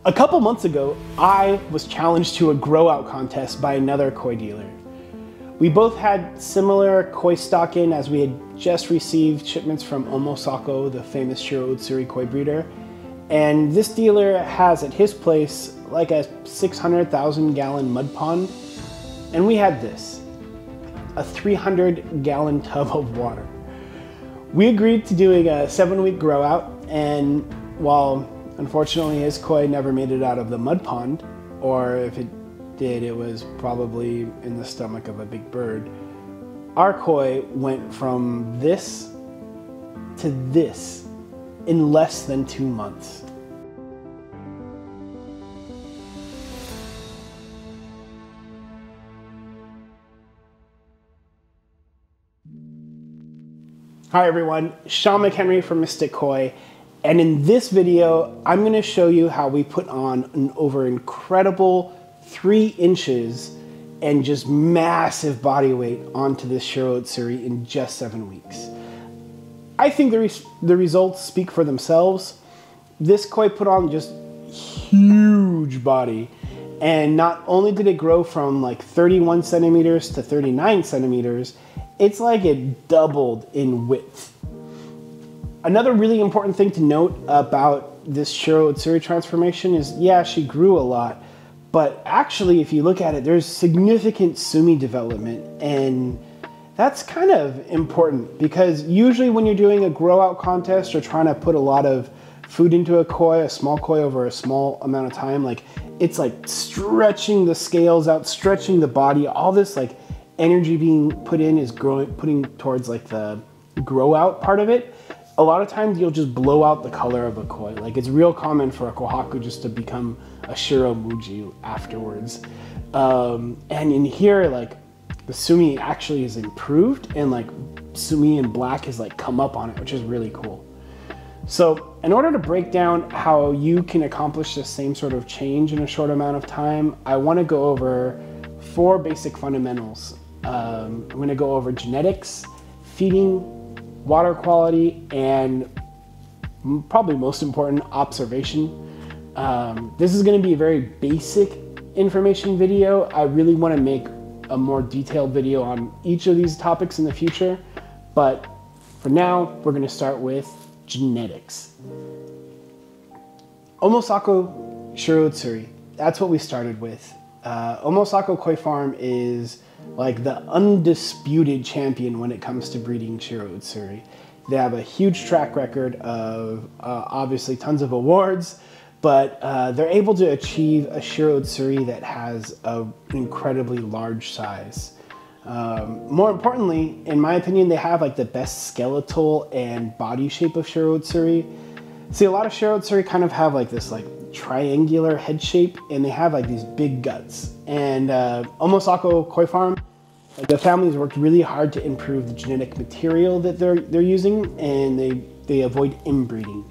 A couple months ago, I was challenged to a grow out contest by another koi dealer. We both had similar koi stock in, as we had just received shipments from Omosako, the famous Shiro Utsuri koi breeder. And this dealer has at his place like a 600,000 gallon mud pond. And we had this, a 300 gallon tub of water. We agreed to doing a 7-week grow out, and while unfortunately his koi never made it out of the mud pond, or if it did, it was probably in the stomach of a big bird, our koi went from this to this in less than 2 months. Hi everyone, Shawn McHenry from Mystic Koi, and in this video I'm going to show you how we put on an over incredible 3 inches and just massive body weight onto this Shiro Utsuri in just 7 weeks. I think the results speak for themselves. This koi put on just huge body, and not only did it grow from like 31 centimeters to 39 centimeters, it's like it doubled in width. Another really important thing to note about this Shiro Utsuri transformation is, yeah, she grew a lot, but actually if you look at it, there's significant sumi development, and that's kind of important because usually when you're doing a grow out contest or trying to put a lot of food into a koi, a small koi over a small amount of time, like it's like stretching the scales out, stretching the body, all this like energy being put in is putting towards like the grow out part of it. A lot of times you'll just blow out the color of a koi. Like it's real common for a kohaku just to become a shiro muji afterwards. And in here, like the sumi actually is improved, and like sumi in black has like come up on it, which is really cool. So in order to break down how you can accomplish the same sort of change in a short amount of time, I want to go over 4 basic fundamentals. I'm going to go over genetics, feeding, water quality, and probably most important, observation. This is going to be a very basic information video. I really want to make a more detailed video on each of these topics in the future, but for now, we're going to start with genetics. Omosako Shiro Utsuri, that's what we started with. Omosako Koi Farm is like the undisputed champion when it comes to breeding Shiro Utsuri. They have a huge track record of obviously tons of awards, but they're able to achieve a Shiro Utsuri that has an incredibly large size. More importantly, in my opinion, they have like the best skeletal and body shape of Shiro Utsuri. See, a lot of Shiro Utsuri kind of have like this like triangular head shape, and they have like these big guts. And Omosako Koi Farm, the family's worked really hard to improve the genetic material that they're using, and they avoid inbreeding.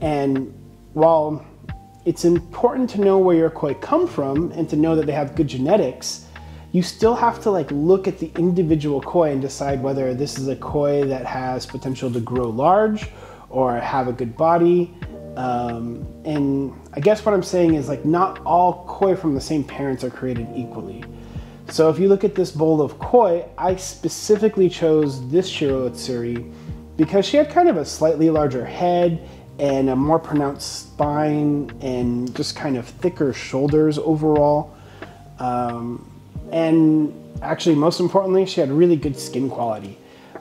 And while it's important to know where your koi come from and to know that they have good genetics, you still have to like look at the individual koi and decide whether this is a koi that has potential to grow large or have a good body. And I guess what I'm saying is like not all koi from the same parents are created equally. So if you look at this bowl of koi, I specifically chose this Shiro Utsuri because she had kind of a slightly larger head and a more pronounced spine and just kind of thicker shoulders overall. And actually, most importantly, she had really good skin quality.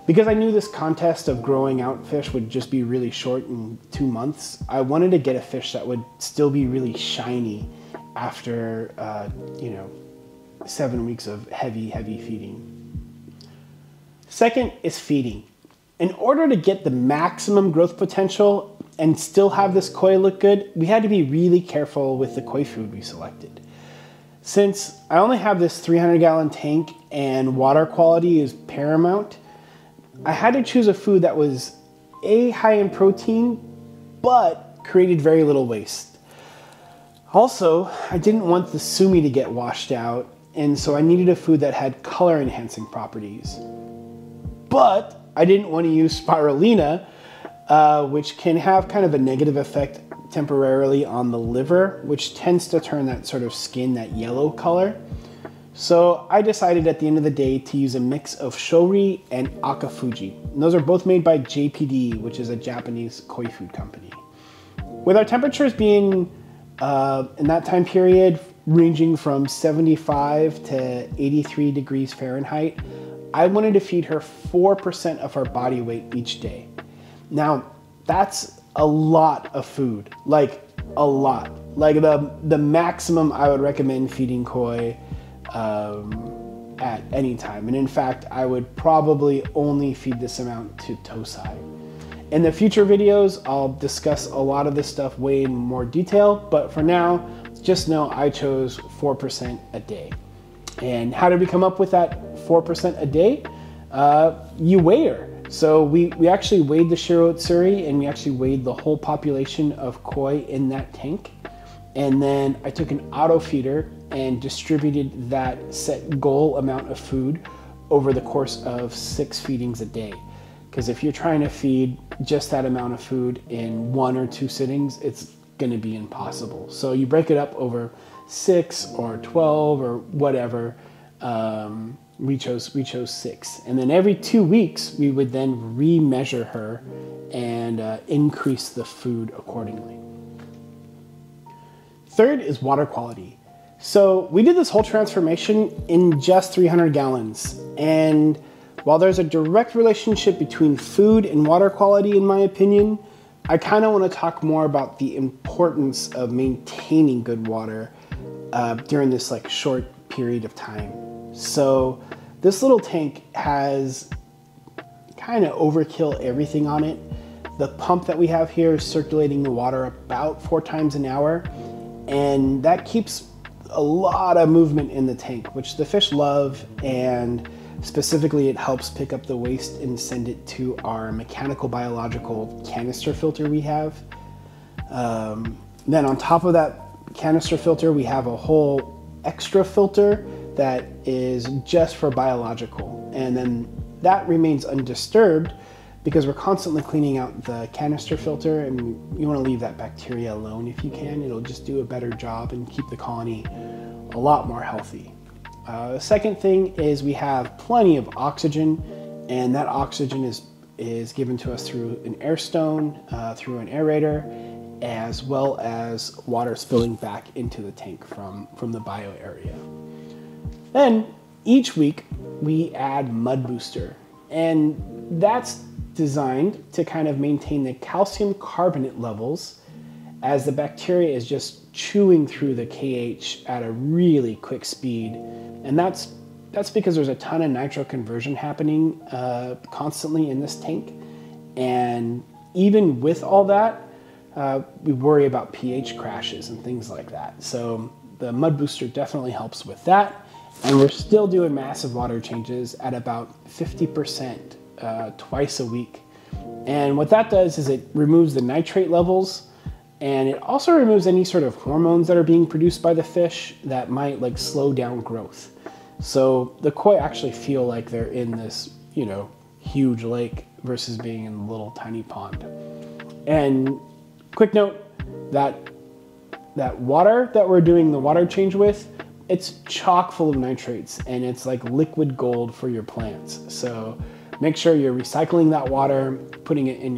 Because I knew this contest of growing out fish would just be really short in 2 months, I wanted to get a fish that would still be really shiny after, 7 weeks of heavy feeding. Second is feeding. In order to get the maximum growth potential and still have this koi look good, we had to be really careful with the koi food we selected. Since I only have this 300-gallon tank and water quality is paramount, I had to choose a food that was high in protein, but created very little waste. Also, I didn't want the sumi to get washed out, and so I needed a food that had color enhancing properties. But I didn't want to use spirulina, which can have kind of a negative effect temporarily on the liver, which tends to turn that sort of skin that yellow color. So I decided at the end of the day to use a mix of shori and akafuji. And those are both made by JPD, which is a Japanese koi food company. With our temperatures being in that time period ranging from 75 to 83 degrees Fahrenheit, I wanted to feed her 4% of her body weight each day. Now, that's a lot of food, like a lot. Like the maximum I would recommend feeding koi at any time. And in fact, I would probably only feed this amount to Tosai. In the future videos, I'll discuss a lot of this stuff way in more detail, but for now, just know I chose 4% a day. And how did we come up with that 4% a day? You weigh her. So we actually weighed the Shiro Utsuri, and we actually weighed the whole population of koi in that tank. And then I took an auto feeder and distributed that set goal amount of food over the course of 6 feedings a day. Because if you're trying to feed just that amount of food in 1 or 2 sittings, it's going to be impossible. So you break it up over 6 or 12 or whatever. We chose 6. And then every 2 weeks, we would then re-measure her and increase the food accordingly. Third is water quality. So we did this whole transformation in just 300 gallons. And while there's a direct relationship between food and water quality, in my opinion, I kind of want to talk more about the importance of maintaining good water during this like short period of time. So this little tank has kind of overkill everything on it. The pump that we have here is circulating the water about 4 times an hour, and that keeps a lot of movement in the tank, which the fish love, and specifically it helps pick up the waste and send it to our mechanical biological canister filter we have. Then on top of that canister filter, we have a whole extra filter that is just for biological, and then that remains undisturbed because we're constantly cleaning out the canister filter, and you want to leave that bacteria alone if you can. It'll just do a better job and keep the colony a lot more healthy. The second thing is we have plenty of oxygen, and that oxygen is given to us through an air stone, through an aerator, as well as water spilling back into the tank from the bio area. Then each week we add mud booster, and that's designed to kind of maintain the calcium carbonate levels as the bacteria is just chewing through the KH at a really quick speed. And that's because there's a ton of nitro conversion happening constantly in this tank. And even with all that, we worry about pH crashes and things like that. So the mud booster definitely helps with that. And we're still doing massive water changes at about 50% twice a week. And what that does is it removes the nitrate levels, and it also removes any sort of hormones that are being produced by the fish that might like slow down growth. So the koi actually feel like they're in this, huge lake versus being in a little tiny pond. And quick note, that water that we're doing the water change with, it's chock full of nitrates, and it's like liquid gold for your plants. So make sure you're recycling that water, putting it in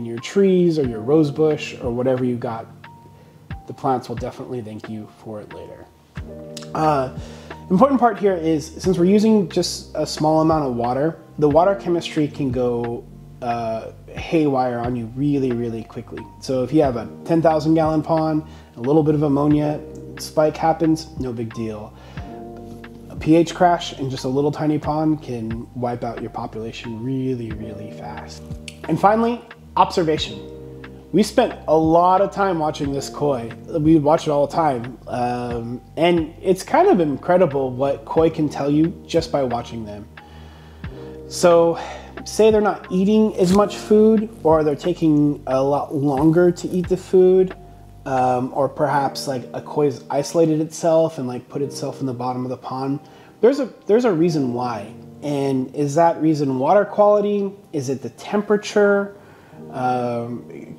your trees or your rose bush or whatever you got. The plants will definitely thank you for it later. Important part here is, since we're using just a small amount of water, the water chemistry can go haywire on you really, really quickly. So if you have a 10,000 gallon pond, a little bit of ammonia spike happens, no big deal. A pH crash in just a little tiny pond can wipe out your population really, really fast. And finally, observation. We spent a lot of time watching this koi. We watch it all the time. And it's kind of incredible what koi can tell you just by watching them. So say they're not eating as much food, or they're taking a lot longer to eat the food, or perhaps like a koi's isolated itself and like put itself in the bottom of the pond. There's a reason why. And is that reason water quality? Is it the temperature?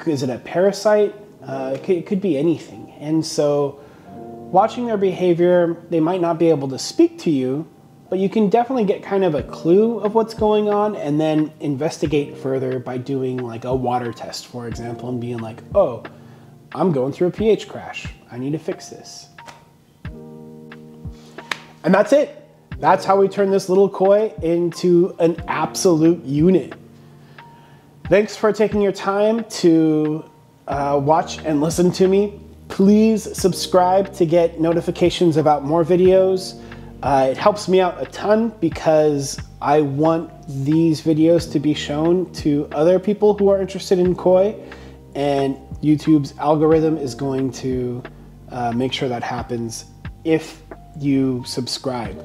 Is it a parasite? It could be anything. And so watching their behavior, they might not be able to speak to you, but you can definitely get kind of a clue of what's going on and then investigate further by doing like a water test, for example, and being like, oh, I'm going through a pH crash. I need to fix this. And that's it. That's how we turn this little koi into an absolute unit. Thanks for taking your time to watch and listen to me. Please subscribe to get notifications about more videos. It helps me out a ton because I want these videos to be shown to other people who are interested in koi, and YouTube's algorithm is going to make sure that happens if you subscribe.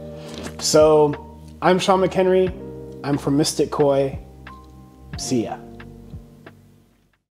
So I'm Shawn McHenry. I'm from Mystic Koi. See ya.